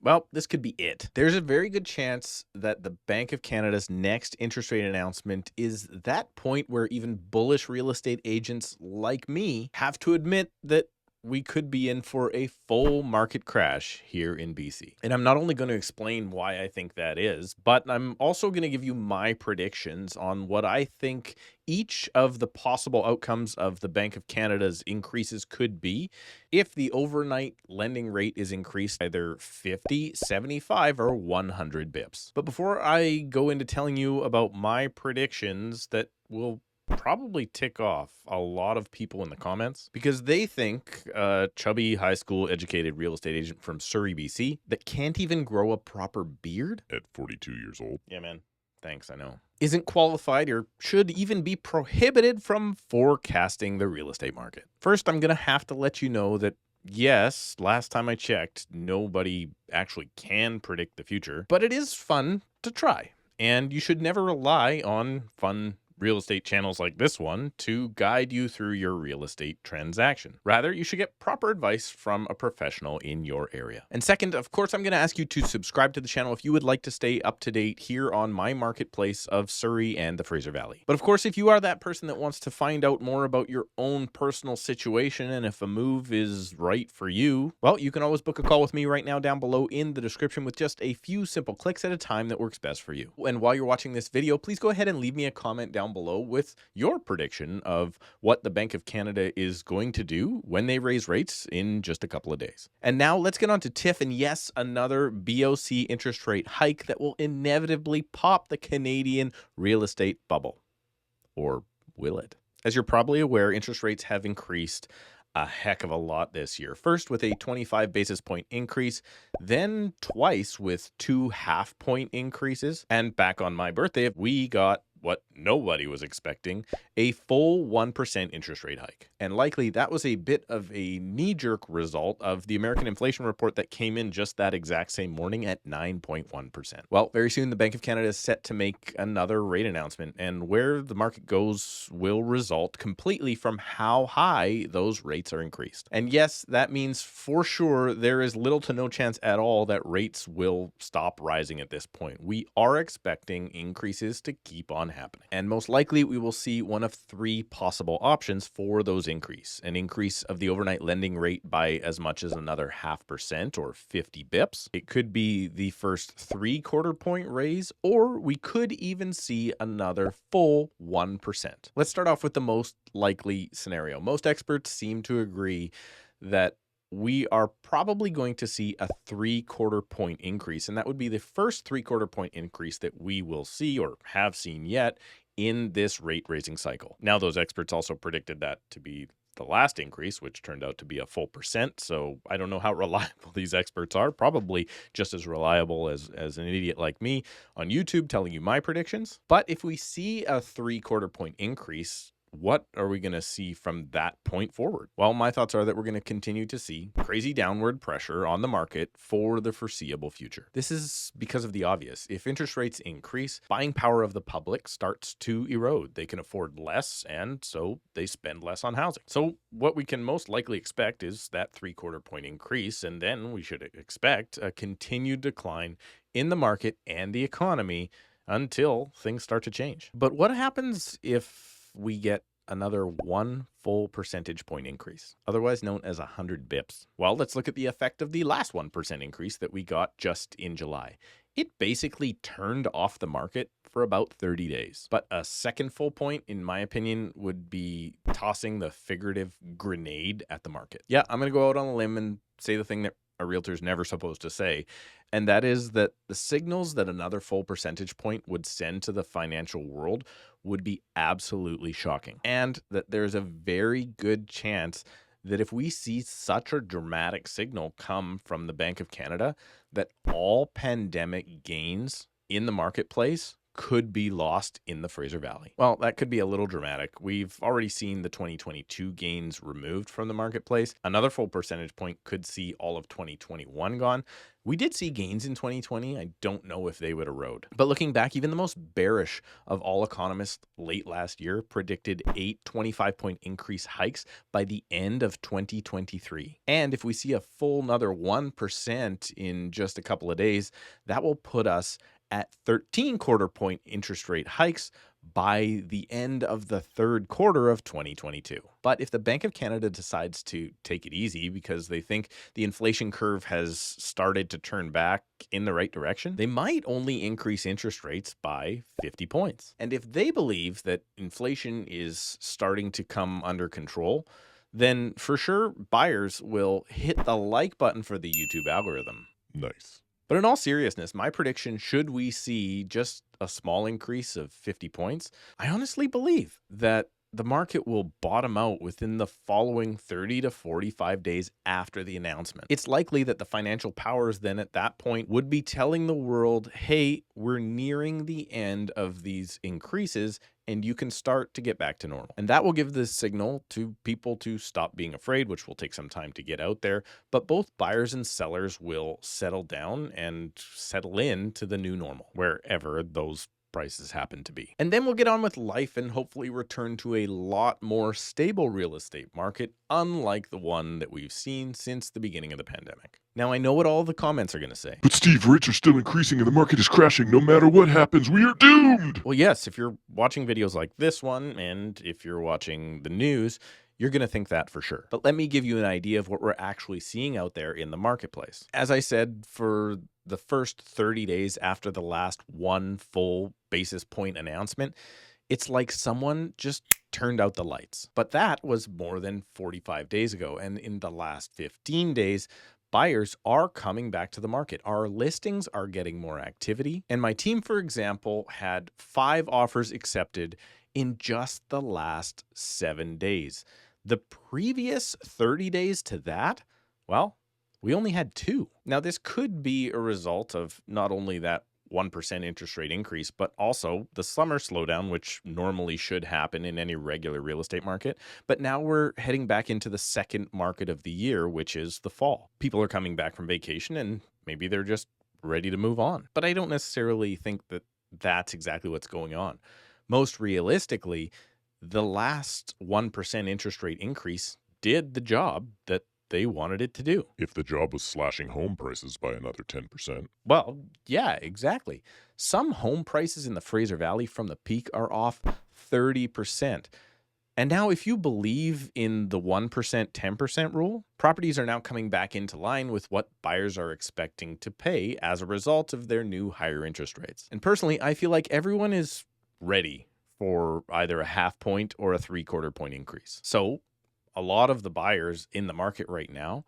Well, this could be it. There's a very good chance that the Bank of Canada's next interest rate announcement is that point where even bullish real estate agents like me have to admit that we could be in for a full market crash here in BC. And I'm not only going to explain why I think that is, but I'm also going to give you my predictions on what I think each of the possible outcomes of the Bank of Canada's increases could be if the overnight lending rate is increased either 50, 75, or 100 bips. But before I go into telling you about my predictions that will probably tick off a lot of people in the comments because they think a chubby high school educated real estate agent from Surrey, BC that can't even grow a proper beard at 42 years old. Yeah, man. Thanks, I know. Isn't qualified or should even be prohibited from forecasting the real estate market. First, I'm going to have to let you know that yes, last time I checked, nobody actually can predict the future, but it is fun to try. And you should never rely on fun real estate channels like this one to guide you through your real estate transaction. Rather, you should get proper advice from a professional in your area. And second, of course, I'm going to ask you to subscribe to the channel if you would like to stay up to date here on my marketplace of Surrey and the Fraser Valley. But of course, if you are that person that wants to find out more about your own personal situation and if a move is right for you, well, you can always book a call with me right now down below in the description with just a few simple clicks at a time that works best for you. And while you're watching this video, please go ahead and leave me a comment down below with your prediction of what the Bank of Canada is going to do when they raise rates in just a couple of days. And now let's get on to TIF and yes, another BOC interest rate hike that will inevitably pop the Canadian real estate bubble. Or will it? As you're probably aware, interest rates have increased a heck of a lot this year. First with a 25 basis point increase, then twice with 2 half-point increases. And back on my birthday, we got what nobody was expecting, a full 1% interest rate hike. And likely that was a bit of a knee-jerk result of the American inflation report that came in just that exact same morning at 9.1%. Well, very soon the Bank of Canada is set to make another rate announcement, and where the market goes will result completely from how high those rates are increased. And yes, that means for sure there is little to no chance at all that rates will stop rising at this point. We are expecting increases to keep on happening. And most likely we will see one of 3 possible options for those increase. An increase of the overnight lending rate by as much as another 0.5% or 50 bips. It could be the first 3/4 point raise, or we could even see another full 1%. Let's start off with the most likely scenario. Most experts seem to agree that we are probably going to see a 3/4 point increase, and that would be the first 3/4 point increase that we will see or have seen yet in this rate raising cycle. Now, those experts also predicted that to be the last increase, which turned out to be a full percent. So I don't know how reliable these experts are, probably just as reliable as an idiot like me on YouTube telling you my predictions. But if we see a 3/4 point increase, what are we going to see from that point forward? Well, my thoughts are that we're going to continue to see crazy downward pressure on the market for the foreseeable future. This is because of the obvious. If interest rates increase, buying power of the public starts to erode. They can afford less, and so they spend less on housing. So what we can most likely expect is that 3/4 point increase, and then we should expect a continued decline in the market and the economy until things start to change. But what happens if we get another 1 full percentage point increase, otherwise known as 100 bips? Well, let's look at the effect of the last 1% increase that we got just in July. It basically turned off the market for about 30 days. But a second full point, in my opinion, would be tossing the figurative grenade at the market. Yeah, I'm going to go out on a limb and say the thing that a realtor's never supposed to say, and that is that the signals that another full percentage point would send to the financial world would be absolutely shocking. And that there's a very good chance that if we see such a dramatic signal come from the Bank of Canada, that all pandemic gains in the marketplace could be lost in the Fraser Valley. Well, that could be a little dramatic. We've already seen the 2022 gains removed from the marketplace. Another full percentage point could see all of 2021 gone. We did see gains in 2020. I don't know if they would erode. But looking back, even the most bearish of all economists late last year predicted 8 25-point increase hikes by the end of 2023. And if we see a full another 1% in just a couple of days, that will put us at 13 quarter-point interest rate hikes by the end of the third quarter of 2022. But if the Bank of Canada decides to take it easy because they think the inflation curve has started to turn back in the right direction, they might only increase interest rates by 50 points. And if they believe that inflation is starting to come under control, then for sure buyers will hit the like button for the YouTube algorithm. Nice. But in all seriousness, my prediction, should we see just a small increase of 50 points, I honestly believe that the market will bottom out within the following 30 to 45 days after the announcement. It's likely that the financial powers then at that point would be telling the world, hey, we're nearing the end of these increases and you can start to get back to normal. And that will give the signal to people to stop being afraid, which will take some time to get out there. But both buyers and sellers will settle down and settle in to the new normal, wherever those prices happen to be. And then we'll get on with life and hopefully return to a lot more stable real estate market, unlike the one that we've seen since the beginning of the pandemic. Now, I know what all the comments are going to say. But Steve, rates are still increasing and the market is crashing. No matter what happens, we are doomed. Well, yes, if you're watching videos like this one, and if you're watching the news, you're going to think that for sure. But let me give you an idea of what we're actually seeing out there in the marketplace. As I said, for the first 30 days after the last one full basis point announcement, it's like someone just turned out the lights. But that was more than 45 days ago. And in the last 15 days, buyers are coming back to the market. Our listings are getting more activity. And my team, for example, had 5 offers accepted in just the last 7 days. The previous 30 days to that, well, we only had 2. Now, this could be a result of not only that 1% interest rate increase, but also the summer slowdown, which normally should happen in any regular real estate market. But now we're heading back into the second market of the year, which is the fall. People are coming back from vacation and maybe they're just ready to move on. But I don't necessarily think that that's exactly what's going on. Most realistically, the last 1% interest rate increase did the job that they wanted it to do. If the job was slashing home prices by another 10%. Well, yeah, exactly. Some home prices in the Fraser Valley from the peak are off 30%. And now if you believe in the 1%, 10% rule, properties are now coming back into line with what buyers are expecting to pay as a result of their new higher interest rates. And personally, I feel like everyone is ready for either a 0.5 point or a 3/4 point increase. So a lot of the buyers in the market right now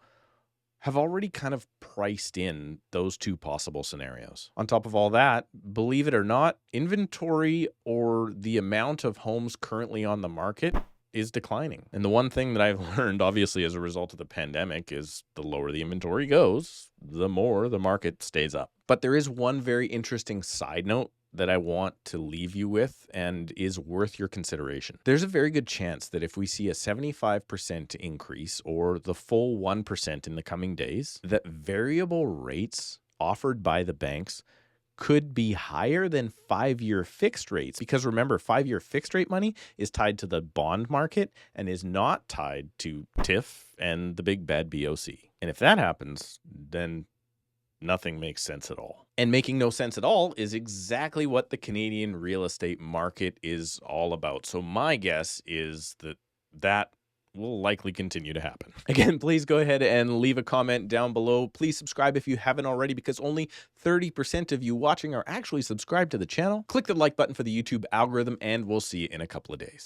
have already kind of priced in those 2 possible scenarios. On top of all that, believe it or not, inventory or the amount of homes currently on the market is declining. And the one thing that I've learned, obviously, as a result of the pandemic is the lower the inventory goes, the more the market stays up. But there is one very interesting side note that I want to leave you with and is worth your consideration. There's a very good chance that if we see a 75% increase or the full 1% in the coming days, that variable rates offered by the banks could be higher than 5-year fixed rates. Because remember, 5-year fixed rate money is tied to the bond market and is not tied to TIF and the big bad BOC. And if that happens, then nothing makes sense at all. And making no sense at all is exactly what the Canadian real estate market is all about. So my guess is that that will likely continue to happen. Again, please go ahead and leave a comment down below. Please subscribe if you haven't already, because only 30% of you watching are actually subscribed to the channel. Click the like button for the YouTube algorithm, and we'll see you in a couple of days.